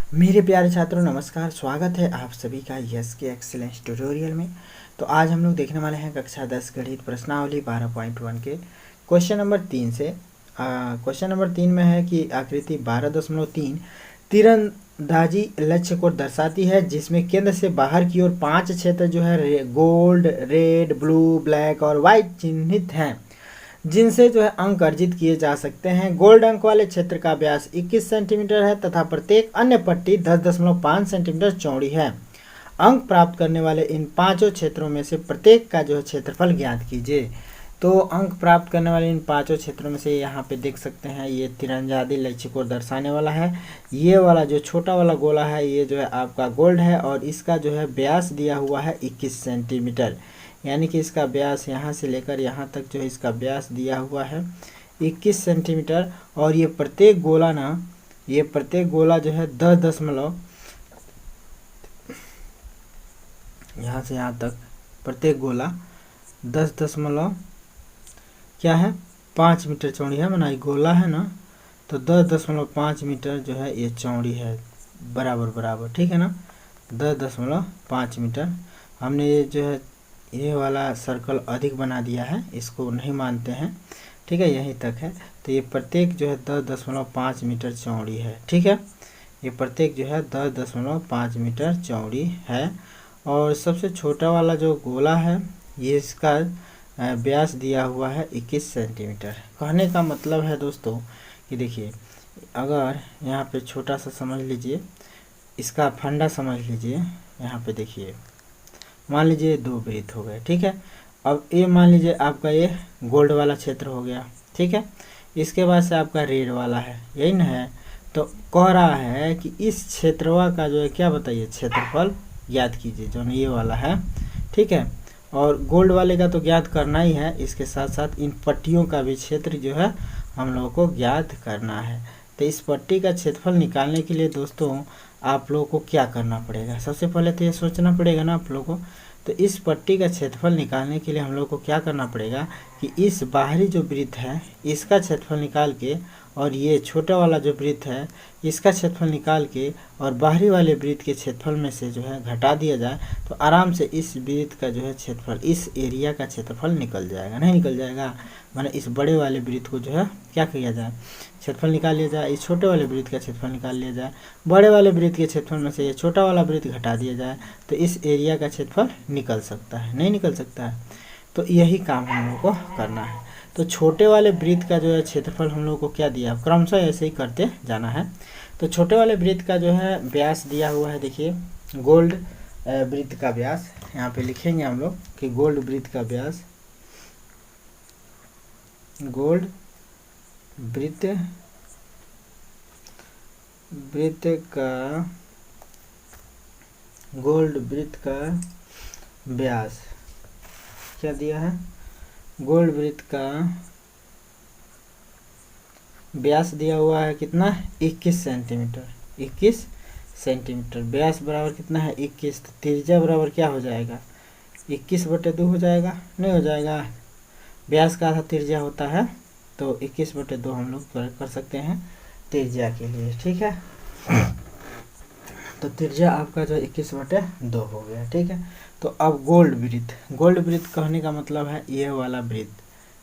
मेरे प्यारे छात्रों नमस्कार। स्वागत है आप सभी का यस के एक्सीलेंस ट्यूटोरियल में। तो आज हम लोग देखने वाले हैं कक्षा 10 गणित प्रश्नावली 12.1 के क्वेश्चन नंबर 3 से। क्वेश्चन नंबर 3 में है कि आकृति 12.3 तीरंदाजी लक्ष्य को दर्शाती है, जिसमें केंद्र से बाहर की ओर 5 क्षेत्र जो है गोल्ड, रेड, ब्लू, ब्लैक और वाइट चिन्हित हैं, जिनसे जो है अंक अर्जित किए जा सकते हैं। गोल्ड अंक वाले क्षेत्र का व्यास 21 सेंटीमीटर है तथा प्रत्येक अन्य पट्टी 10.5 सेंटीमीटर चौड़ी है। अंक प्राप्त करने वाले इन पांचों क्षेत्रों में से प्रत्येक का जो है क्षेत्रफल ज्ञात कीजिए। तो अंक प्राप्त करने वाले इन पांचों क्षेत्रों में से यहाँ पे देख सकते हैं, ये तीरंदाजी लक्ष्य को दर्शाने वाला है। ये वाला जो छोटा वाला गोला है ये जो है आपका गोल्ड है और इसका जो है व्यास दिया हुआ है 21 सेंटीमीटर, यानी कि इसका व्यास यहाँ से लेकर यहाँ तक जो है इसका व्यास दिया हुआ है 21 सेंटीमीटर। और ये प्रत्येक गोला जो है 10 यहाँ से यहाँ तक प्रत्येक गोला 10 दशमलव क्या है 5 मीटर चौड़ी है। माना गोला है ना, तो 10.5 मीटर जो है ये चौड़ी है, बराबर, ठीक है ना। 10.5 मीटर हमने ये जो है ये वाला सर्कल अधिक बना दिया है, इसको नहीं मानते हैं, ठीक है, यहीं तक है। तो ये प्रत्येक जो है 10.5 मीटर चौड़ी है, ठीक है। ये प्रत्येक जो है 10.5 मीटर चौड़ी है। और सबसे छोटा वाला जो गोला है ये इसका व्यास दिया हुआ है 21 सेंटीमीटर। कहने का मतलब है दोस्तों कि देखिए, अगर यहाँ पे छोटा सा समझ लीजिए, इसका फंडा समझ लीजिए। यहाँ पे देखिए, मान लीजिए 2 वृत्त हो गए, ठीक है। अब ये मान लीजिए आपका ये गोल्ड वाला क्षेत्र हो गया, ठीक है। इसके बाद से आपका रेड वाला है, यही ना है। तो कह रहा है कि इस क्षेत्रवा का जो है क्या बताइए, क्षेत्रफल ज्ञात कीजिए, जो ये वाला है, ठीक है। और गोल्ड वाले का तो ज्ञात करना ही है, इसके साथ साथ इन पट्टियों का भी क्षेत्र जो है हम लोगों को ज्ञात करना है। तो इस पट्टी का क्षेत्रफल निकालने के लिए दोस्तों आप लोगों को क्या करना पड़ेगा, सबसे पहले तो ये सोचना पड़ेगा ना आप लोगों को। तो इस पट्टी का क्षेत्रफल निकालने के लिए हम लोग को क्या करना पड़ेगा कि इस बाहरी जो वृत्त है इसका क्षेत्रफल निकाल के, और ये छोटा वाला जो वृत्त है इसका क्षेत्रफल निकाल के और बाहरी वाले वृत्त के क्षेत्रफल में से जो है घटा दिया जाए, तो आराम से इस वृत्त का जो है क्षेत्रफल, इस एरिया का क्षेत्रफल निकल जाएगा। नहीं निकल जाएगा, माने इस बड़े वाले वृत्त को जो है क्या किया जाए, क्षेत्रफल निकाल लिया जाए। इस छोटे वाले वृत्त का क्षेत्रफल निकाल लिया जाए, बड़े वाले वृत्त के क्षेत्रफल में से ये छोटा वाला वृत्त घटा दिया जाए, तो इस एरिया का क्षेत्रफल निकल सकता है। नहीं निकल सकता है, तो यही काम हम लोग को करना है। तो छोटे वाले वृत्त का जो है क्षेत्रफल हम लोग को क्या दिया, क्रमशः ऐसे ही करते जाना है। तो छोटे वाले वृत्त का जो है व्यास दिया हुआ है, देखिए गोल्ड वृत्त का व्यास यहाँ पे लिखेंगे हम लोग कि गोल्ड वृत्त का व्यास, गोल्ड वृत्त का व्यास क्या दिया है, गोल्ड वृत्त का व्यास दिया हुआ है कितना, 21 सेंटीमीटर। 21 सेंटीमीटर व्यास बराबर कितना है 21, तो त्रिज्या बराबर क्या हो जाएगा 21/2 हो जाएगा, नहीं हो जाएगा। व्यास का आधा त्रिज्या होता है, तो 21/2 हम लोग कर सकते हैं त्रिज्या के लिए, ठीक है। तो त्रिज्या आपका जो 21/2 हो गया, ठीक है। तो अब गोल्ड वृत्त कहने का मतलब है ये वाला वृत्त,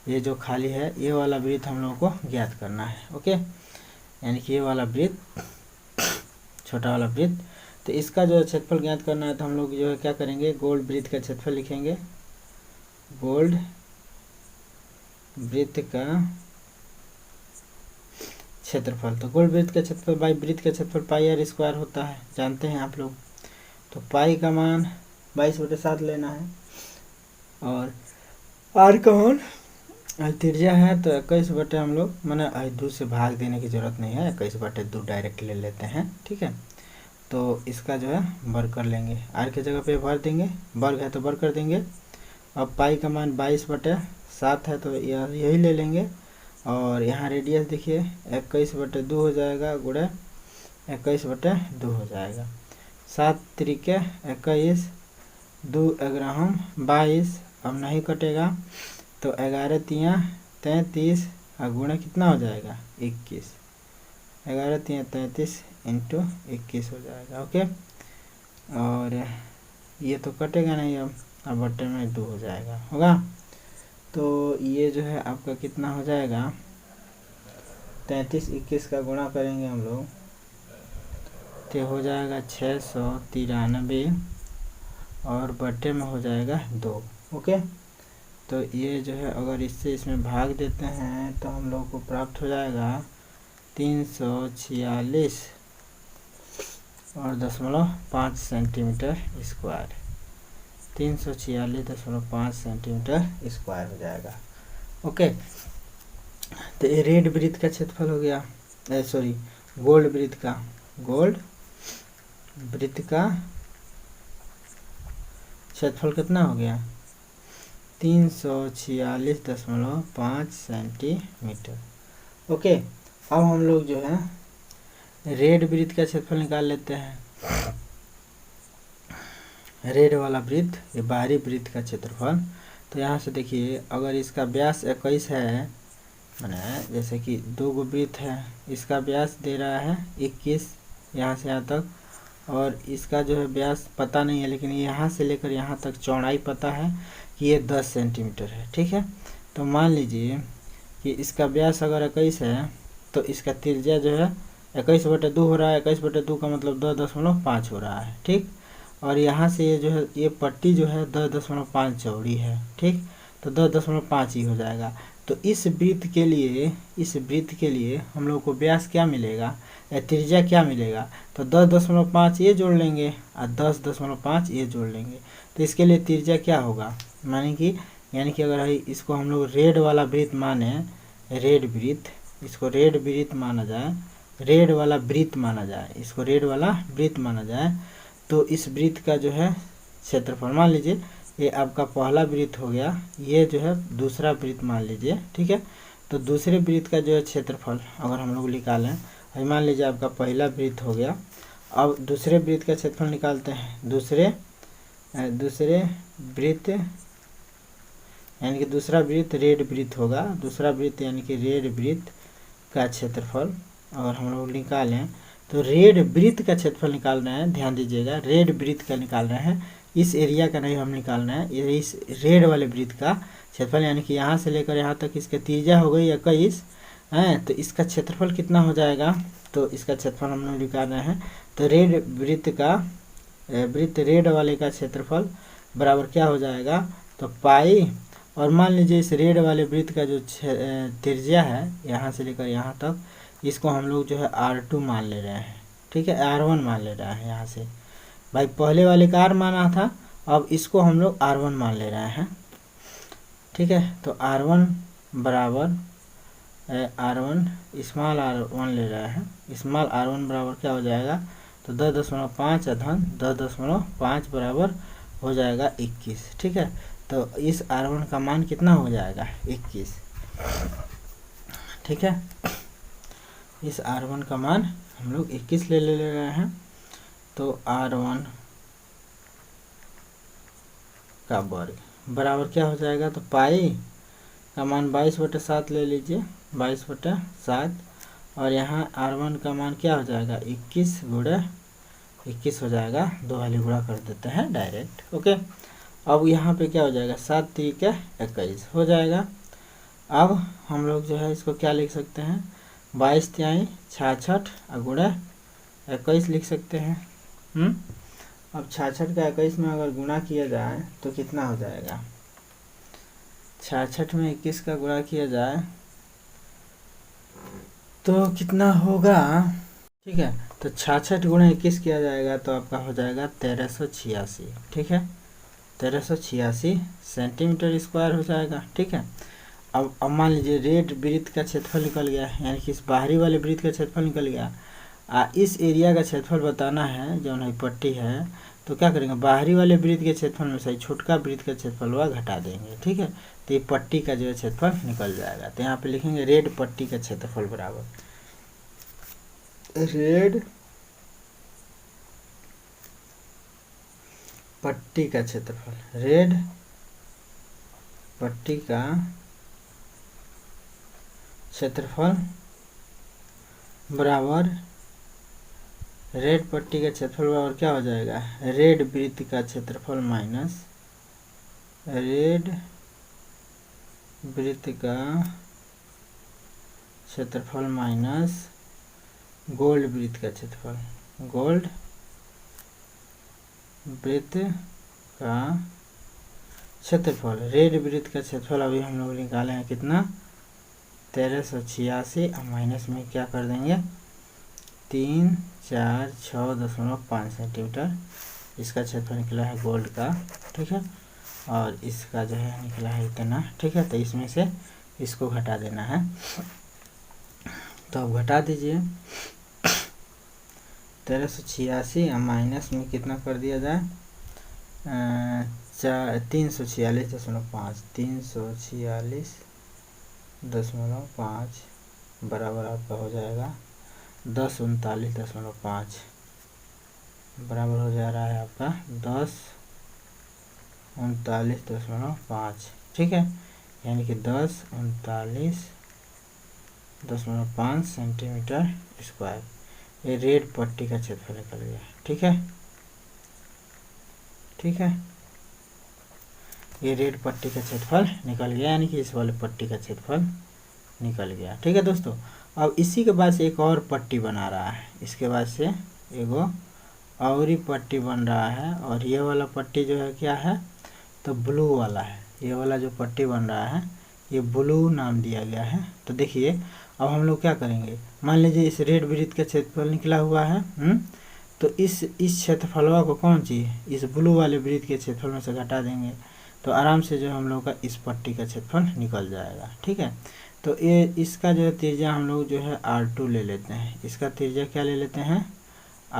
ये जो खाली है ये वाला वृत्त हम लोगों को ज्ञात करना है, ओके। यानी कि ये वाला वृत्त, छोटा वाला वृत्त, तो इसका जो क्षेत्रफल ज्ञात करना है, तो हम लोग जो है क्या करेंगे, गोल्ड वृत्त का क्षेत्रफल लिखेंगे, गोल्ड वृत्त का क्षेत्रफल। तो गोल्ड वृत्त का क्षेत्रफल बाई वृत्त का क्षेत्रफल πr² होता है, जानते हैं आप लोग। तो पाई का मान 22/7 लेना है, और आर का मान त्रिज्या है, तो 21 हम लोग मैंने 2 से भाग देने की जरूरत नहीं है, 21/2 डायरेक्ट ले लेते हैं, ठीक है। तो इसका जो है वर्ग कर लेंगे, आर की जगह पे भर देंगे, वर्ग है तो वर्ग कर देंगे। अब पाई का मान 22/7 है, तो यही ले लेंगे। और यहाँ रेडियस देखिए 21/2 हो जाएगा, गुणा 21/2 हो जाएगा। 7 त्रिके 21, 2 ग्राम 22, अब नहीं कटेगा, तो 11 तियाँ 33 और गुणा कितना हो जाएगा 21, 11 तियाँ 33, इंटू 21 हो जाएगा। ओके, और ये तो कटेगा नहीं, अब बट्टे में 2 हो जाएगा, होगा। तो ये जो है आपका कितना हो जाएगा, 33 21 का गुणा करेंगे हम लोग तो हो जाएगा 693 और बट्टे में हो जाएगा 2। ओके, तो ये जो है अगर इससे इसमें भाग देते हैं तो हम लोग को प्राप्त हो जाएगा 346 और 0.5 सेंटीमीटर स्क्वायर, 346.5 सेंटीमीटर स्क्वायर हो जाएगा। ओके, तो ये रेड वृत्त का क्षेत्रफल हो गया, सॉरी गोल्ड वृत्त का, गोल्ड वृत्त का क्षेत्रफल कितना हो गया, 346.5 सेंटीमीटर। ओके, अब हम लोग जो है रेड वृत्त का क्षेत्रफल निकाल लेते हैं। रेड वाला वृत्त, ये बाहरी वृत्त का क्षेत्रफल। तो यहाँ से देखिए, अगर इसका व्यास 21 है, मैंने जैसे कि 2 गो वृत्त है, इसका व्यास दे रहा है 21 यहाँ से यहाँ तक, और इसका जो है व्यास पता नहीं है, लेकिन यहाँ से लेकर यहाँ तक चौड़ाई पता है कि ये 10 सेंटीमीटर है। ठीक है, तो मान लीजिए कि इसका व्यास अगर 21 है तो इसका त्रिज्या जो है 21/2 हो रहा है, 21/2 का मतलब 10.5 हो रहा है। ठीक, और यहाँ से ये जो है ये पट्टी जो है 10.5 चौड़ी है। ठीक, तो 10.5 ही हो जाएगा। तो इस वृत्त के लिए हम लोग को व्यास क्या मिलेगा, त्रिज्या क्या मिलेगा, तो 10.5 ये जोड़ लेंगे और 10.5 ये जोड़ लेंगे। तो इसके लिए त्रिज्या क्या होगा, यानी कि अगर इसको हम लोग रेड वाला वृत्त माने, रेड वृत्त, इसको रेड वृत्त माना जाए, रेड वाला वृत्त माना जाए, इसको रेड वाला वृत्त माना जाए, तो इस वृत्त का जो है क्षेत्रफल, मान लीजिए ये आपका पहला वृत्त हो गया, ये जो है दूसरा वृत्त मान लीजिए। ठीक है, तो दूसरे वृत्त का जो है क्षेत्रफल अगर हम लोग निकालें, मान लीजिए आपका पहला वृत्त हो गया, अब दूसरे वृत्त का क्षेत्रफल निकालते हैं। दूसरे वृत्त यानी कि दूसरा वृत्त रेड वृत्त होगा, दूसरा वृत्त यानी कि रेड वृत्त का क्षेत्रफल अगर हम लोग निकालें, तो रेड वृत्त का क्षेत्रफल निकाल रहे हैं, ध्यान दीजिएगा, रेड वृत्त का निकाल रहे हैं, इस एरिया का नहीं हम निकालना है, इस रेड वाले वृत्त का क्षेत्रफल, यानी कि यहाँ से लेकर यहाँ तक इसका त्रिज्या हो गई 21 है, तो इसका क्षेत्रफल कितना हो जाएगा, तो इसका क्षेत्रफल हम लोग निकाल रहे हैं। तो रेड वृत्त रेड वाले का क्षेत्रफल बराबर क्या हो जाएगा, तो पाई, और मान लीजिए इस रेड वाले वृत्त का जो त्रिज्या है यहाँ से लेकर यहाँ तक, इसको हम लोग जो है R2 मान ले रहे हैं। ठीक है, R1 मान ले रहे हैं, यहाँ से भाई पहले वाले का R माना था, अब इसको हम लोग R1 मान ले रहे हैं। ठीक है, तो R1 बराबर R1 स्मॉल R1 ले रहे हैं, स्मॉल R1 बराबर क्या हो जाएगा, तो 10.5 अधन 10.5 बराबर हो जाएगा 21। ठीक है, तो इस R1 का मान कितना हो जाएगा, 21। ठीक है, इस R1 का मान हम लोग 21 ले रहे हैं, तो R1 का वर्ग बराबर क्या हो जाएगा, तो पाई का मान 22/7 ले लीजिए, 22/7, और यहाँ R1 का मान क्या हो जाएगा, 21 गुणे 21 हो जाएगा, 2 वाली गुणा कर देते हैं डायरेक्ट। ओके, अब यहाँ पे क्या हो जाएगा, 7 3 21 हो जाएगा। अब हम लोग जो है इसको क्या लिख सकते हैं, 22 तिहाई 66 और गुणा 21 लिख सकते हैं। अब 66 का 21 में अगर गुणा किया जाए तो कितना हो जाएगा, 66 में 21 का गुणा किया जाए तो कितना होगा। ठीक है, तो 66 गुणा 21 किया जाएगा तो आपका हो जाएगा 1386। ठीक है, 1386 सेंटीमीटर स्क्वायर हो जाएगा। ठीक है, अब मान लीजिए रेड वृत्त का क्षेत्रफल निकल गया, यानी कि इस बाहरी वाले वृत्त का क्षेत्रफल निकल गया, इस एरिया का क्षेत्रफल बताना है जो है पट्टी है, तो क्या करेंगे, बाहरी वाले वृत्त के क्षेत्रफल में से छोटका वृत्त का क्षेत्रफल वह घटा देंगे। ठीक है, तो ये पट्टी का जो है क्षेत्रफल निकल जाएगा। तो यहाँ पे लिखेंगे रेड पट्टी का क्षेत्रफल बराबर रेड पट्टी का क्षेत्रफल, रेड पट्टी का क्षेत्रफल बराबर रेड पट्टी का क्षेत्रफल बराबर क्या हो जाएगा, रेड वृत्त का क्षेत्रफल माइनस रेड वृत्त का क्षेत्रफल माइनस गोल्ड वृत्त का क्षेत्रफल, गोल्ड वृत्त का क्षेत्रफल। रेड वृत्त का क्षेत्रफल अभी हम लोग निकाले हैं कितना, 1386, और माइनस में क्या कर देंगे 346.5 सेंटीमीटर इसका क्षेत्रफल निकला है गोल्ड का, ठीक है। और इसका जो है निकला है इतना, ठीक है। तो इसमें से इसको घटा देना है, तो अब घटा दीजिए 1386 और माइनस में कितना कर दिया जाए 346.5, 346.5 बराबर आपका हो जाएगा 1039.5 बराबर हो जा रहा है आपका 1039.5, ठीक है। यानी कि 1039.5 सेंटीमीटर स्क्वायर ये रेड पट्टी का क्षेत्रफल निकल गया, ठीक है, ठीक है। ये रेड पट्टी का क्षेत्रफल निकल गया, यानी कि इस वाले पट्टी का क्षेत्रफल निकल गया, ठीक है दोस्तों। अब इसी के बाद से एक और पट्टी बना रहा है, इसके बाद से एगो और ही पट्टी बन रहा है, और ये वाला पट्टी जो है क्या है, तो ब्लू वाला है। ये वाला जो पट्टी बन रहा है ये ब्लू नाम दिया गया है। तो देखिए अब हम लोग क्या करेंगे, मान लीजिए इस रेड वृत्त का क्षेत्रफल निकला हुआ है, तो इस क्षेत्रफलवा को कौन सी इस ब्लू वाले वृत्त के क्षेत्रफल में से घटा देंगे, तो आराम से जो हम लोग का इस पट्टी का क्षेत्रफल निकल जाएगा, ठीक है। तो ये इसका जो है त्रिज्या हम लोग जो है R2 ले लेते हैं, इसका त्रिज्या क्या ले लेते हैं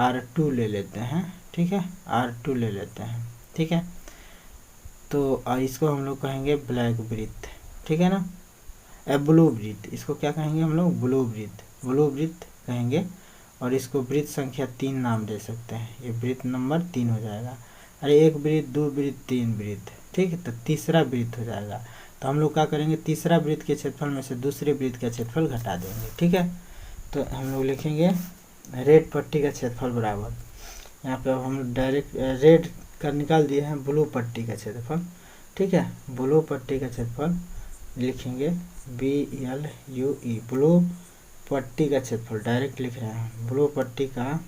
R2 ले लेते हैं, ठीक है, R2 ले लेते हैं, ठीक है। तो इसको हम लोग कहेंगे ब्लैक वृत्त, ठीक है ना, ब्लू वृत्त, इसको क्या कहेंगे हम लोग ब्लू वृत्त, ब्लू वृत्त कहेंगे। और इसको वृत्त संख्या 3 नाम दे सकते हैं, ये वृत्त नंबर 3 हो जाएगा। अरे एक वृत्त, दो वृत्त, तीन वृत्त, ठीक है, तो तीसरा वृत्त हो जाएगा। तो हम लोग क्या करेंगे, तीसरा वृत्त के क्षेत्रफल में से दूसरे वृत्त का क्षेत्रफल घटा देंगे, ठीक है। तो हम लोग लिखेंगे रेड पट्टी का क्षेत्रफल बराबर, यहाँ पे हम डायरेक्ट रेड का निकाल दिए हैं, ब्लू पट्टी का क्षेत्रफल, ठीक है। ब्लू पट्टी का क्षेत्रफल लिखेंगे BLUE, ब्लू पट्टी का क्षेत्रफल डायरेक्ट लिख रहे हैं, ब्लू पट्टी का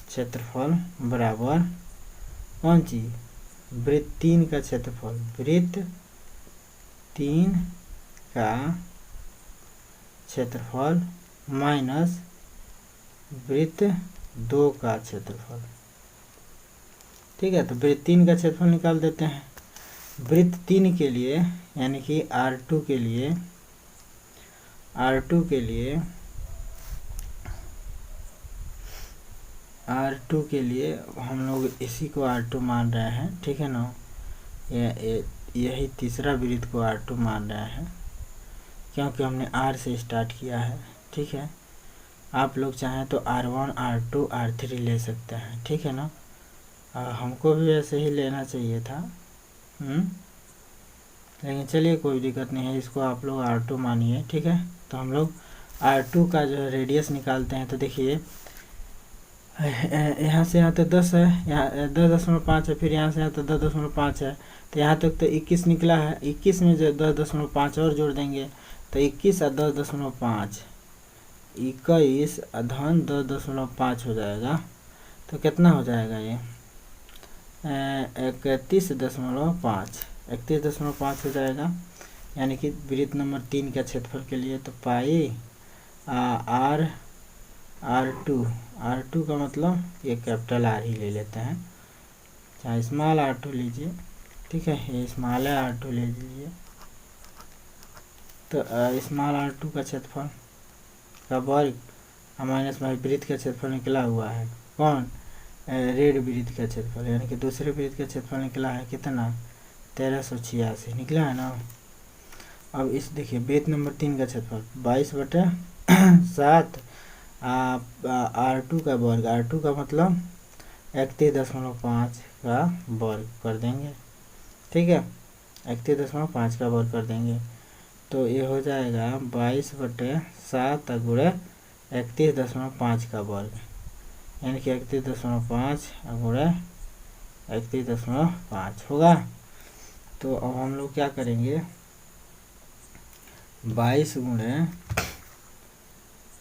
क्षेत्रफल बराबर कौन सी वृत्त 3 का क्षेत्रफल, वृत्त 3 का क्षेत्रफल माइनस वृत्त 2 का क्षेत्रफल, ठीक है। तो वृत्त 3 का क्षेत्रफल निकाल देते हैं। वृत्त 3 के लिए यानी कि R2 के लिए R2 के लिए हम लोग इसी को R2 मान रहे हैं, ठीक है ना। यही तीसरा वृत्त को R2 मान रहे हैं, क्योंकि हमने R से स्टार्ट किया है, ठीक है। आप लोग चाहें तो R1, R2, R3 ले सकते हैं, ठीक है ना। हमको भी ऐसे ही लेना चाहिए था, लेकिन चलिए कोई दिक्कत नहीं है, इसको आप लोग R2 मानिए, ठीक है। तो हम लोग R2 का जो है रेडियस निकालते हैं। तो देखिए यहाँ से यहाँ तक 10 है, यहाँ 10.5 है, फिर यहाँ से यहाँ तक 10.5 है, तो यहाँ तक तो 21 निकला है। 21 में जो 10.5 और जोड़ देंगे तो 21 और 10.5, 21 धन 10.5 हो जाएगा। तो कितना हो जाएगा ये 31.5 हो जाएगा, यानी कि वृत्त नंबर 3 का क्षेत्रफल के लिए। तो पाई R2 का मतलब ये कैपिटल R ही ले लेते हैं, चाहे स्मॉल R2 लीजिए, ठीक है, ये स्मॉल R2 ले लीजिए। तो स्मॉल R2 का क्षेत्रफल का वर्ग माइनस में वृत्त का क्षेत्रफल निकला हुआ है, कौन रेड वृत्त का क्षेत्रफल, यानी कि दूसरे वृत्त का क्षेत्रफल निकला है कितना 1386 निकला है ना। अब इस देखिए वृत्त नंबर 3 का क्षेत्रफल 22/7 R2 का वर्ग, R2 का मतलब 31.5 का वर्ग कर देंगे, ठीक है, 31.5 का वर्ग कर देंगे। तो ये हो जाएगा 22/7 गुणे 31.5 का वर्ग, यानी कि 31.5 गुणे 31.5 होगा। तो अब हम लोग क्या करेंगे, 22 गुणे,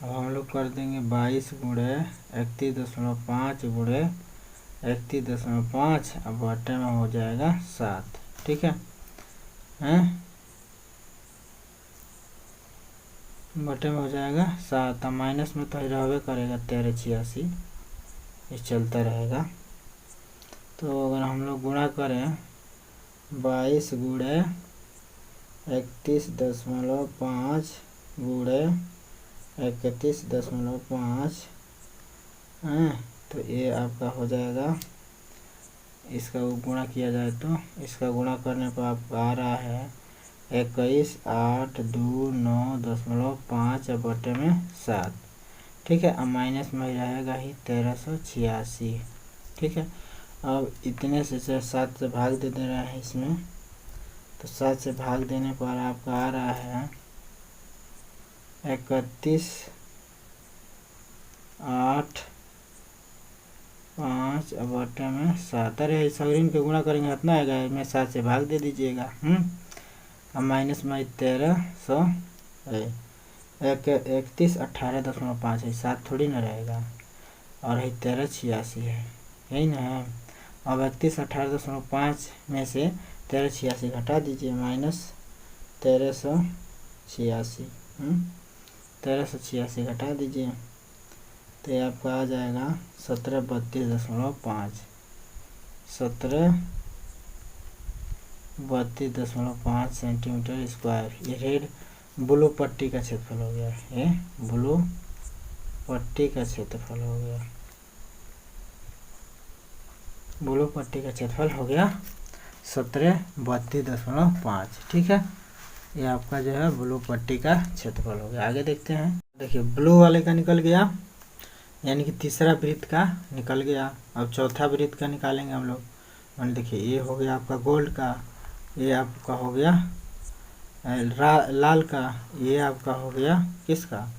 अब हम लोग कर देंगे 22 गुणे 31.5 गुणे 31.5, अब बटे में हो जाएगा 7। ठीक है, बटे में हो जाएगा 7। अब माइनस में तो रहबे करेगा 1386, ये चलता रहेगा। तो अगर हम लोग गुणा करें 22 गुणे 31.5 गुणे 31.5, तो ये आपका हो जाएगा, इसका गुणा किया जाए तो इसका गुणा करने पर आपका आ रहा है 21,829.5 बटे में 7। ठीक है, अब माइनस में रहेगा ही 1386। ठीक है, अब इतने से 7 से भाग दे रहे हैं इसमें, तो 7 से भाग देने पर आपका आ रहा है 31,805 बटे में 7। अरे सगरीन के गुणा करेंगे इतना आएगा, मैं 7 से भाग दे दीजिएगा। अब माइनस में 1300 31,18.5 है, 7 थोड़ी ना रहेगा, और है 1386 है, यही ना है। अब 31,18.5 में से 1386 घटा दीजिए, माइनस 1386, 1386 घटा दीजिए, तो ये आपका आ जाएगा 1732.5, 1732.5 सेंटीमीटर स्क्वायर। ये रेड ब्लू पट्टी का क्षेत्रफल हो गया, ये ब्लू पट्टी का क्षेत्रफल हो गया, ब्लू पट्टी का क्षेत्रफल हो गया 1732.5। ठीक है, ये आपका जो है ब्लू पट्टी का क्षेत्रफल हो गया। आगे देखते हैं, देखिए ब्लू वाले का निकल गया, यानी कि तीसरा वृत्त का निकल गया। अब चौथा वृत्त का निकालेंगे हम लोग। मान देखिए ये हो गया आपका गोल्ड का, ये आपका हो गया लाल का, ये आपका हो गया किसका,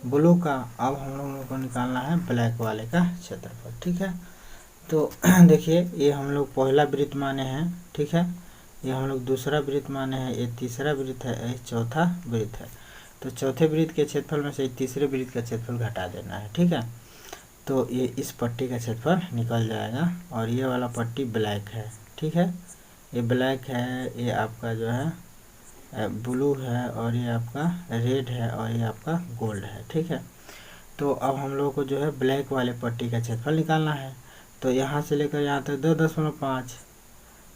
ब्लू का। अब हम लोगों को निकालना है ब्लैक वाले का क्षेत्रफल। ठीक है, तो देखिए ये हम लोग पहला वृत्त माने हैं। ठीक है, ये हम लोग दूसरा वृत्त माने हैं, ये तीसरा वृत्त है, ये चौथा वृत्त है। तो चौथे वृत्त के क्षेत्रफल में से तीसरे वृत्त का क्षेत्रफल घटा देना है। ठीक है, तो ये इस पट्टी का क्षेत्रफल निकल जाएगा, और ये वाला पट्टी ब्लैक है। ठीक है, ये ब्लैक है, ये आपका जो है ब्लू है, और ये आपका रेड है, और ये आपका गोल्ड है। ठीक है, तो अब हम लोग को जो है ब्लैक वाले पट्टी का क्षेत्रफल निकालना है। तो यहाँ से लेकर यहाँ तक 2.5,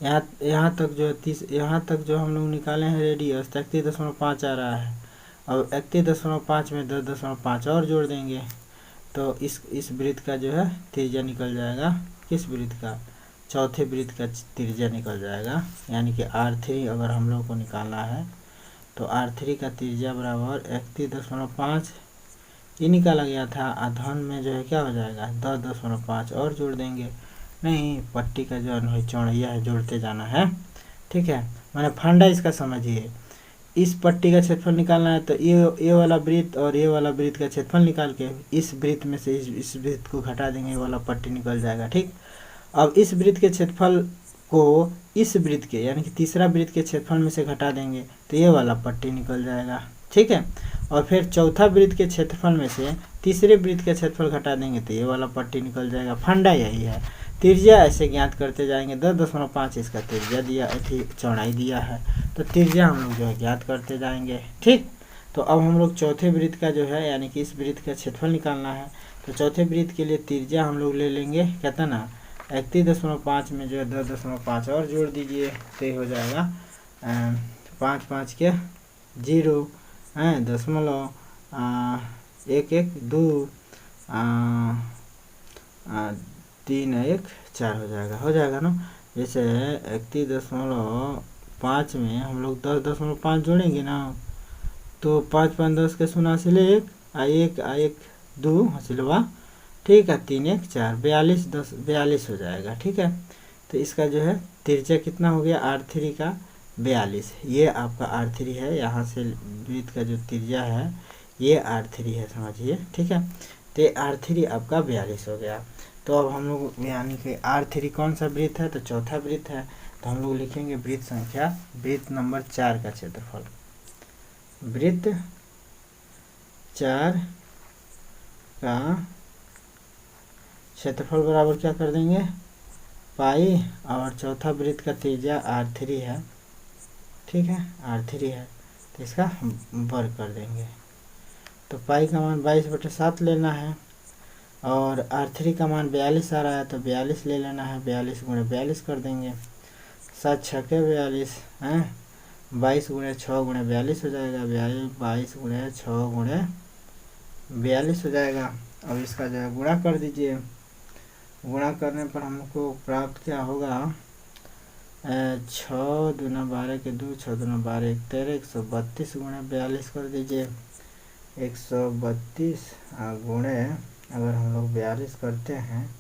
यहाँ तक जो यहाँ तक जो हम लोग निकाले हैं रेडियस 31.5 आ रहा है। अब 31.5 में 2.5 और जोड़ देंगे, तो इस वृत्त का जो है त्रिज्या निकल जाएगा, किस वृत्त का, चौथे वृत्त का त्रिज्या निकल जाएगा। यानी कि R3 अगर हम लोग को निकालना है, तो R3 का त्रिज्या बराबर 31.5 ये निकाला गया था, आधान में जो है क्या हो जाएगा 10.5 और जोड़ देंगे। नहीं, पट्टी का जो है चौड़ैया है, जोड़ते जाना है। ठीक है, मैंने फंडा इसका समझिए। इस पट्टी का क्षेत्रफल निकालना है, तो ये वाला वृत्त और ये वाला वृत्त का क्षेत्रफल निकाल के इस वृत्त में से इस वृत्त को घटा देंगे, ये वाला पट्टी निकल जाएगा। ठीक, अब इस वृत्त के क्षेत्रफल को इस वृत्त के यानी कि तीसरा वृत्त के क्षेत्रफल में से घटा देंगे, तो ये वाला पट्टी निकल जाएगा। ठीक है, और फिर चौथा वृत्त के क्षेत्रफल में से तीसरे वृत्त का क्षेत्रफल घटा देंगे, तो ये वाला पट्टी निकल जाएगा। फंडा यही है, त्रिज्या ऐसे ज्ञात करते जाएंगे। 10.5 इसका त्रिज्या दिया, चौड़ाई दिया है, तो त्रिज्या हम लोग जो है ज्ञात करते जाएंगे। ठीक, तो अब हम लोग चौथे वृत्त का जो है यानी कि इस वृत्त का क्षेत्रफल निकालना है। तो चौथे वृत्त के लिए त्रिज्या हम लोग ले लेंगे कितना, 31.5 में जो है 2.5 और जोड़ दीजिए, तो ये हो जाएगा 5 5 के 0 दशमलव 1 1 2 3 1 4 हो जाएगा ना। जैसे 31.5 में हम लोग 10.5 जोड़ेंगे ना, तो 5 5 10 के 89 1 1 2 हासिलवा। ठीक है, 3 1 4 42 10 42 हो जाएगा। ठीक है, तो इसका जो है त्रिज्या कितना हो गया R3 का 42, ये आपका R3 है। यहाँ से वृत्त का जो त्रिज्या है ये R3 है, समझिए, ठीक है। तो R3 आपका 42 हो गया। तो अब हम लोग यानी कि R3 कौन सा वृत्त है, तो चौथा वृत्त है। तो हम लोग लिखेंगे वृत्त नंबर 4 का क्षेत्रफल। वृत्त 4 का क्षेत्रफल बराबर क्या कर देंगे, पाई, और चौथा वृत्त का त्रिज्या R3 है, ठीक है, R3 है, तो इसका वर्ग कर देंगे। तो पाई का मान 22/7 लेना है, और R3 का मान 42 आ रहा है, तो 42 ले लेना है, 42 गुणे 42 कर देंगे, 7 छके 42 हैं, 22 गुणे 6 गुणे 42 हो जाएगा, 22 गुणे 6 गुणे 42 हो जाएगा। अब इसका जो है गुणा कर दीजिए, गुणा करने पर हमको प्राप्त क्या होगा, 6 दूना 12 के 2, 6 दूना 12 1 13, 132 गुणे 42 कर दीजिए, 132 गुणे अगर हम लोग 42 करते हैं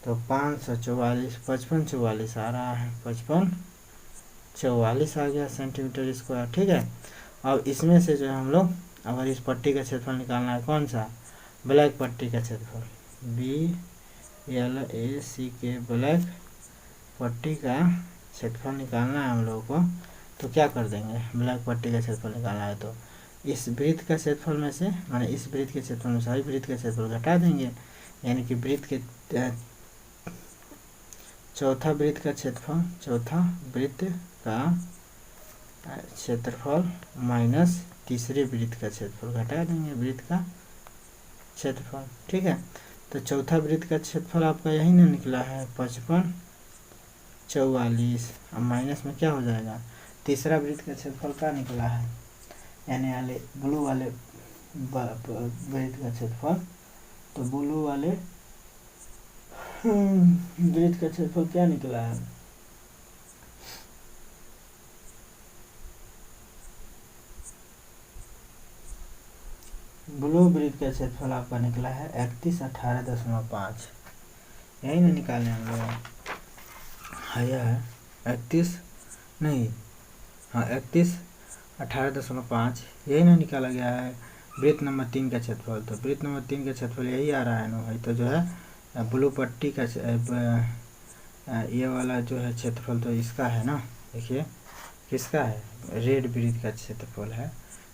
तो 544, 5544 आ रहा है, 5544 आ गया सेंटीमीटर स्क्वायर, ठीक है। अब इसमें से जो है हम लोग अगर इस पट्टी का क्षेत्रफल निकालना है, कौन सा, ब्लैक पट्टी का क्षेत्रफल, BLACK ब्लैक पट्टी का क्षेत्रफल निकालना है हम लोगों को, तो क्या कर देंगे, ब्लैक पट्टी का क्षेत्रफल निकालना है तो इस वृत्त का क्षेत्रफल में से, माने इस वृत्त के क्षेत्रफल में सारी वृत्त का क्षेत्रफल घटा देंगे, यानी कि वृत्त के चौथा वृत्त का क्षेत्रफल, चौथा वृत्त का क्षेत्रफल माइनस तीसरे वृत्त का क्षेत्रफल घटा देंगे, वृत्त का क्षेत्रफल, ठीक है। तो चौथा वृत्त का क्षेत्रफल आपका यही ना निकला है 5544, अब माइनस में क्या हो जाएगा, तीसरा वृत्त का क्षेत्रफल क्या निकला है, यानी वाले ब्लू वाले वृत्त का क्षेत्रफल, तो ब्लू वाले वृत्त का क्षेत्रफल क्या निकला है, ब्लू वृत्त का क्षेत्रफल आपका निकला है 3118.5, यही ना निकाले हम लोग, यह है 31 नहीं, हाँ 3118.5, यही ना निकाला गया है वृत्त नंबर 3 का क्षेत्रफल। तो वृत्त नंबर 3 का क्षेत्रफल यही आ रहा है ना भाई, तो जो है ब्लू पट्टी का ये वाला जो है क्षेत्रफल तो इसका है ना, देखिए किसका है, रेड वृत्त का क्षेत्रफल है,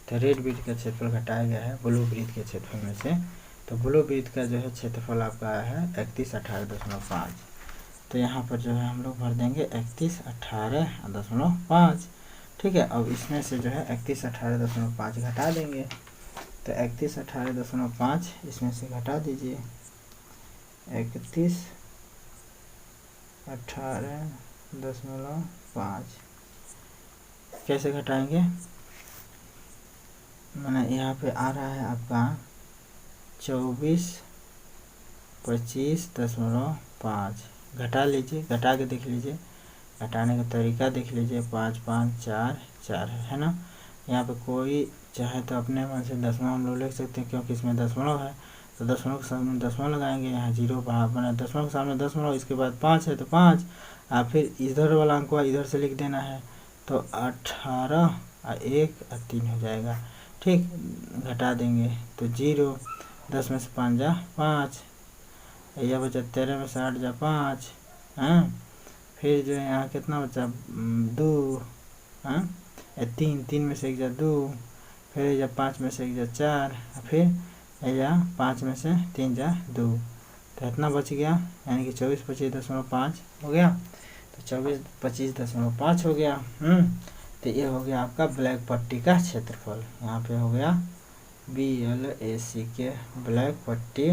तो रेड वृत्त का क्षेत्रफल घटाया गया है ब्लू वृत्त के क्षेत्रफल में से, तो ब्लू वृत्त का जो है क्षेत्रफल आपका आया है 3118.5, तो यहाँ पर जो है हम लोग भर देंगे 3118.5, ठीक है। अब इसमें से जो है 3118.5 घटा देंगे, तो 3118.5 इसमें से घटा दीजिए, 3118.5 कैसे घटाएंगे, मैंने यहाँ पे आ रहा है आपका 2425.5, घटा लीजिए, घटा के देख लीजिए, घटाने का तरीका देख लीजिए, 5 5 4 4 है ना, यहाँ पे कोई चाहे तो अपने मन से दशमलव हम लोग लिख सकते हैं, क्योंकि इसमें दशमलव है, तो दशमलव के सामने दशमलव लगाएंगे, यहाँ 0 बना दशमलव के सामने दशमलव, इसके बाद 5 है तो 5, फिर इधर वाला अंक इधर से लिख देना है, तो 18 1 3 हो जाएगा, ठीक, घटा देंगे तो 0, 10 में से 5 जा 5, यह बचा 13 में से 8 जा 5, हाँ, फिर जो है यहाँ कितना बचा 2, हाँ, 3 में से 1 जा 2, फिर जब 5 में से 1 जा 4, फिर या 5 में से 3 जा 2, तो इतना बच गया, यानी कि 2425.5 हो गया, तो 2425.5 हो गया, तो ये हो गया आपका ब्लैक पट्टी का क्षेत्रफल, यहाँ पे हो गया BLACK ब्लैक पट्टी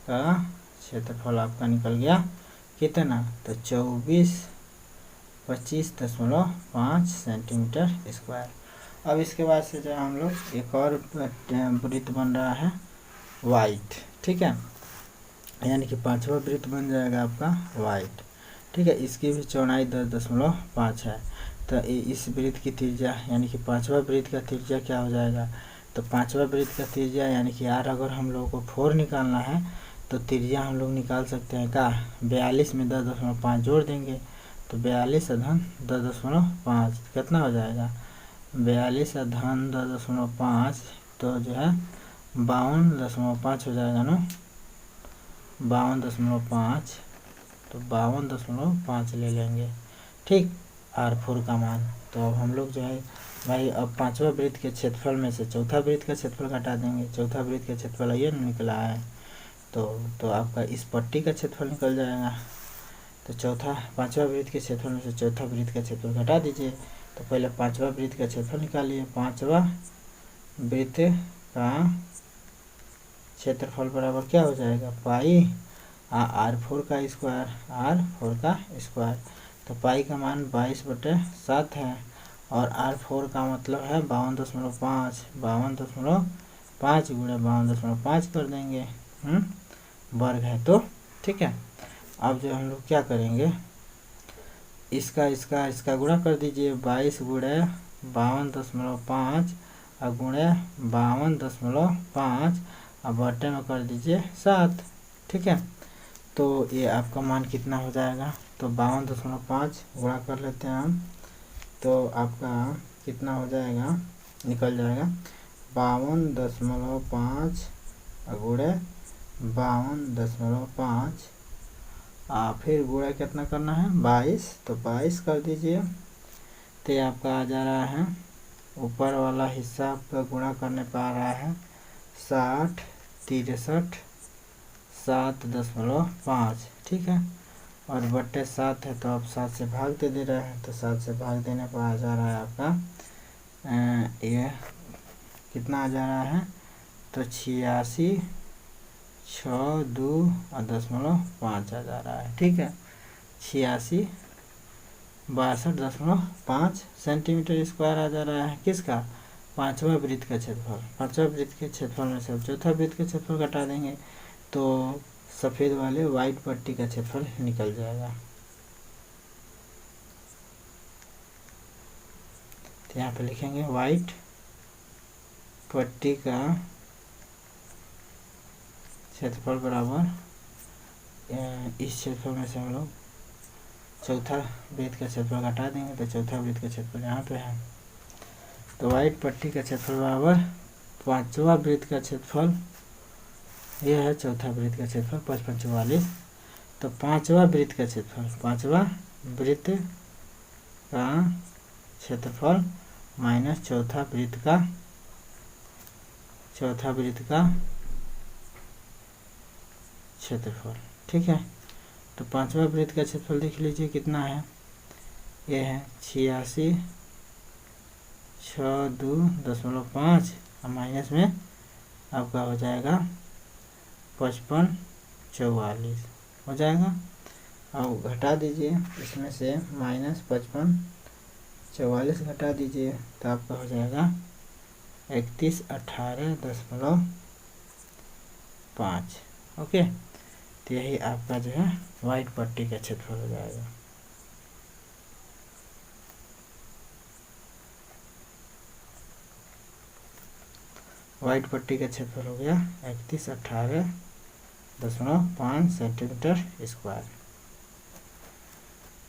का क्षेत्रफल आपका निकल गया कितना, तो 2425.5 सेंटीमीटर स्क्वायर। अब इसके बाद से जो हम लोग एक और वृत्त बन रहा है वाइट, ठीक है, यानी कि 5वां वृत्त बन जाएगा आपका वाइट, ठीक है, इसकी भी चौड़ाई 10.5 है, तो इस वृत्त की त्रिज्या यानी कि 5वां वृत्त का त्रिज्या क्या हो जाएगा, तो 5वां वृत्त का त्रिज्या यानी कि यार अगर हम लोगों को 4 निकालना है तो त्रिज्या हम लोग निकाल सकते हैं का 42 में 10.5 जोड़ देंगे, तो 42 अधन 10.5 कितना हो जाएगा, 42 अधन 10.5 तो जो है 52.5 हो जाएगा ना, 52.5, तो 52.5 ले लेंगे, ठीक, R4 का मान। तो अब हम लोग जो है भाई अब पांचवा वृत्त के क्षेत्रफल में से चौथा वृत्त का क्षेत्रफल घटा देंगे। चौथा वृत्त का क्षेत्रफल ये निकला है, तो आपका इस पट्टी का क्षेत्रफल निकल जाएगा। तो पांचवा वृत्त के क्षेत्रफल में से चौथा वृत्त का क्षेत्रफल घटा दीजिए। तो पहले पांचवा वृत्त का क्षेत्रफल निकालिए। पांचवा वृत्त का क्षेत्रफल बराबर क्या हो जाएगा, पाई R4 का स्क्वायर। तो पाई का मान 22/7 है और R4 का मतलब है 52.5, 52.5 गुणे 52.5 कर देंगे, वर्ग है तो, ठीक है। अब जो हम लोग क्या करेंगे, इसका गुणा कर दीजिए, 22 गुणे 52.5 और गुणे 52.5 और बटे में कर दीजिए 7, ठीक है। तो ये आपका मान कितना हो जाएगा, तो 52.5 गुणा कर लेते हैं हम, तो आपका कितना हो जाएगा, निकल जाएगा 52.5 गुणे 52.5 फिर गुणा कितना करना है, 22, तो 22 कर दीजिए। तो ये आपका आ जा रहा है, ऊपर वाला हिस्सा आपका गुणा करने पर आ रहा है 60, 63, 7.5, ठीक है। और बट्टे 7 है तो आप 7 से भाग दे रहे हैं, तो 7 से भाग देने पर आ जा रहा है आपका ये कितना आ जा रहा है, तो 86, 6, 2 और 0.5 आ जा रहा है, ठीक है। 86, 62.5 सेंटीमीटर स्क्वायर आ जा रहा है, किसका, पांचवा वृत्त का क्षेत्रफल। पांचवा वृत्त के क्षेत्रफल में से चौथा वृत्त के क्षेत्रफल घटा देंगे तो सफ़ेद वाले वाइट पट्टी का क्षेत्रफल निकल जाएगा। तो यहाँ पे लिखेंगे वाइट पट्टी का क्षेत्रफल बराबर, इस क्षेत्रफल में से हम लोग चौथा वृत्त का क्षेत्रफल घटा देंगे तो चौथा वृत्त का क्षेत्रफल यहाँ पे है, तो वाइट पट्टी का क्षेत्रफल बराबर पांचवा वृत्त का क्षेत्रफल, यह है चौथा वृत्त का क्षेत्रफल 5544। तो पांचवा वृत्त का क्षेत्रफल माइनस चौथा वृत्त का क्षेत्रफल, ठीक है। तो पांचवा वृत्त का क्षेत्रफल देख लीजिए कितना है, ये है 86, 6, 2.5 और माइनस में आपका हो जाएगा 5544 हो जाएगा। अब घटा दीजिए, इसमें से माइनस 5544 घटा दीजिए तो आपका हो जाएगा 3118.5, ओके। तो यही आपका जो है वाइट पट्टी का क्षेत्रफल हो जाएगा। वाइट पट्टी का क्षेत्रफल हो गया 3118.5 सेंटीमीटर स्क्वायर।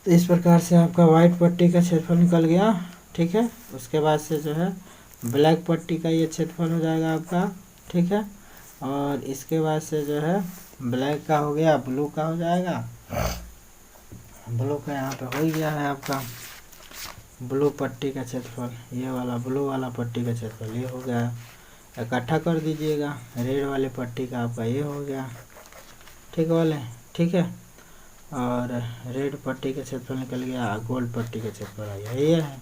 तो इस प्रकार से आपका वाइट पट्टी का क्षेत्रफल निकल गया, ठीक है। उसके बाद से जो है ब्लैक पट्टी का ये क्षेत्रफल हो जाएगा आपका, ठीक है। और इसके बाद से जो है ब्लैक का हो गया, ब्लू का हो जाएगा। ब्लू का यहाँ पे हो ही गया है आपका ब्लू पट्टी का क्षेत्रफल, ये वाला ब्लू वाला पट्टी का क्षेत्रफल ये हो गया, इकट्ठा कर दीजिएगा। रेड वाले पट्टी का आपका ये हो गया, ठीक वाले, ठीक है। और रेड पट्टी का क्षेत्रफल निकल गया, गोल्ड पट्टी का क्षेत्रफल ये है,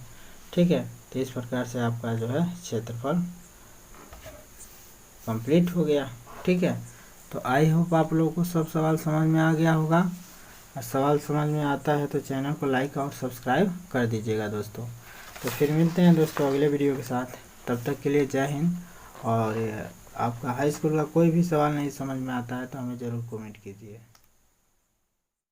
ठीक है। तो इस प्रकार से आपका जो है क्षेत्रफल कंप्लीट हो गया, ठीक है। तो आई होप आप लोगों को सब सवाल समझ में आ गया होगा। और सवाल समझ में आता है तो चैनल को लाइक और सब्सक्राइब कर दीजिएगा दोस्तों। तो फिर मिलते हैं दोस्तों अगले वीडियो के साथ, तब तक के लिए जय हिंद। और आपका हाई स्कूल का कोई भी सवाल नहीं समझ में आता है तो हमें ज़रूर कमेंट कीजिए।